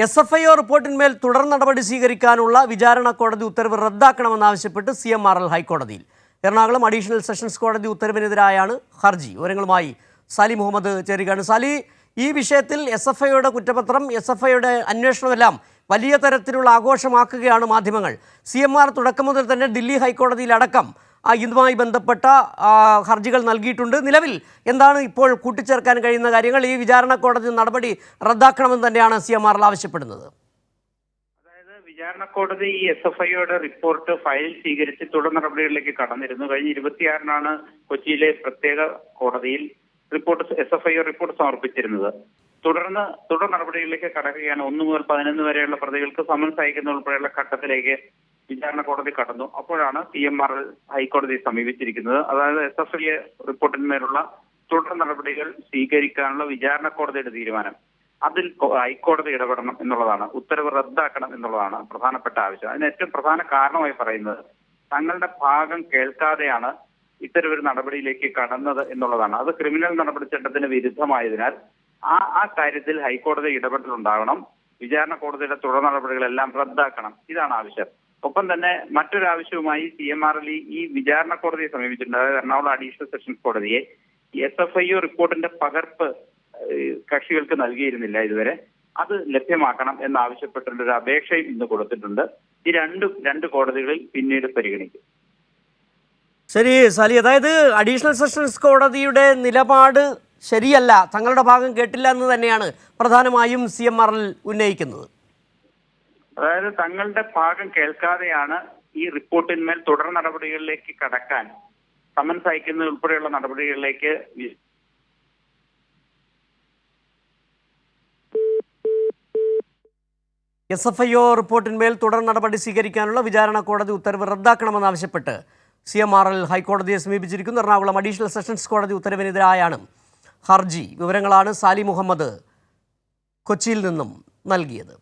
SFIO റിപ്പോർട്ടിന്മേൽ തുടർ നടപടി സ്വീകരിക്കാനുള്ള വിചാരണ കോടതി ഉത്തരവ് റദ്ദാക്കണമെന്നാവശ്യപ്പെട്ട് CMRL ഹൈക്കോടതിയിൽ. എറണാകുളം അഡീഷണൽ സെഷൻസ് കോടതി ഉത്തരവിനെതിരായാണ് ഹർജി. വിവരങ്ങളുമായി സാലി മുഹമ്മദ് ചേരുകയാണ്. സാലി, ഈ വിഷയത്തിൽ SFIOയുടെ കുറ്റപത്രം, SFIOയുടെ അന്വേഷണമെല്ലാം വലിയ തരത്തിലുള്ള ആഘോഷമാക്കുകയാണ് മാധ്യമങ്ങൾ. CMR തുടക്കം മുതൽ തന്നെ ദില്ലി ഹൈക്കോടതിയിലടക്കം ഇതുമായി ബന്ധപ്പെട്ട ഹർജികൾ നൽകിയിട്ടുണ്ട്. നിലവിൽ എന്താണ് ഇപ്പോൾ കൂട്ടിച്ചേർക്കാൻ കഴിയുന്ന കാര്യങ്ങൾ? ഈ വിചാരണ കോടതി നടപടി റദ്ദാക്കണമെന്ന് തന്നെയാണ് CMRL ആവശ്യപ്പെടുന്നത്. അതായത് വിചാരണ കോടതി ഈ SFIOയുടെ റിപ്പോർട്ട് ഫയൽ സ്വീകരിച്ച് തുടർ നടപടികളിലേക്ക് കടന്നിരുന്നു. കഴിഞ്ഞ 26-നാണ് കൊച്ചിയിലെ പ്രത്യേക കോടതിയിൽ SFIO റിപ്പോർട്ട് സമർപ്പിച്ചിരുന്നത്. തുടർന്ന് തുടർ നടപടികളിലേക്ക് കടക്കുകയാണ്. 1 മുതൽ 11 വരെയുള്ള പ്രതികൾക്ക് സമൻസ് അയക്കുന്ന ഉൾപ്പെടെയുള്ള ഘട്ടത്തിലേക്ക് വിചാരണ കോടതി കടന്നു. അപ്പോഴാണ് CMRL ഹൈക്കോടതിയെ സമീപിച്ചിരിക്കുന്നത്. അതായത് SFIO റിപ്പോർട്ടിന്മേലുള്ള തുടർ നടപടികൾ സ്വീകരിക്കാനുള്ള വിചാരണ കോടതിയുടെ തീരുമാനം, അതിൽ ഹൈക്കോടതി ഇടപെടണം എന്നുള്ളതാണ്, ഉത്തരവ് റദ്ദാക്കണം എന്നുള്ളതാണ് പ്രധാനപ്പെട്ട ആവശ്യം. അതിന് ഏറ്റവും പ്രധാന കാരണമായി പറയുന്നത് തങ്ങളുടെ ഭാഗം കേൾക്കാതെയാണ് ഇത്തരമൊരു നടപടിയിലേക്ക് കടന്നത് എന്നുള്ളതാണ്. അത് ക്രിമിനൽ നടപടിച്ചട്ടത്തിന് വിരുദ്ധമായതിനാൽ ആ കാര്യത്തിൽ ഹൈക്കോടതി ഇടപെടലുണ്ടാകണം. വിചാരണ കോടതിയുടെ തുടർ നടപടികളെല്ലാം റദ്ദാക്കണം. ഇതാണ് ആവശ്യം. ഒപ്പം തന്നെ മറ്റൊരാവശ്യവുമായി CMRL ഈ വിചാരണ കോടതിയെ സമീപിച്ചിട്ടുണ്ട്. അതായത് എറണാകുളം അഡീഷണൽ സെഷൻസ് കോടതിയെ SFIO റിപ്പോർട്ടിന്റെ പകർപ്പ് കക്ഷികൾക്ക് നൽകിയിരുന്നില്ല ഇതുവരെ. അത് ലഭ്യമാക്കണം എന്നാവശ്യപ്പെട്ടുള്ള ഒരു അപേക്ഷയും ഇന്ന് കൊടുത്തിട്ടുണ്ട്. ഈ രണ്ട് കോടതികളിൽ പിന്നീട് പരിഗണിക്കും. ശരി സാലി, അതായത് അഡീഷണൽ സെഷൻസ് കോടതിയുടെ നിലപാട് ശരിയല്ല, തങ്ങളുടെ ഭാഗം കേട്ടില്ല എന്ന് തന്നെയാണ് പ്രധാനമായും CMRL ഉന്നയിക്കുന്നത്. അതായത് തങ്ങളുടെ ഭാഗം കേൾക്കാതെയാണ് ഈ റിപ്പോർട്ടിന്മേൽ തുടർ നടപടികളിലേക്ക് കടക്കാൻ സമൻസ് അയക്കുന്ന ഉൾപ്പെടെയുള്ള നടപടികളിലേക്ക് SFIO റിപ്പോർട്ടിന്മേൽ തുടർ നടപടി സ്വീകരിക്കാനുള്ള വിചാരണ കോടതി ഉത്തരവ് റദ്ദാക്കണമെന്നാവശ്യപ്പെട്ട് CMRL ഹൈക്കോടതിയെ സമീപിച്ചിരിക്കുന്നു. എറണാകുളം അഡീഷണൽ സെഷൻസ് കോടതി ഉത്തരവിനെതിരായാണ് ഹർജി. വിവരങ്ങളാണ് സാലി മുഹമ്മദ് കൊച്ചിയിൽ നിന്നും നൽകിയത്.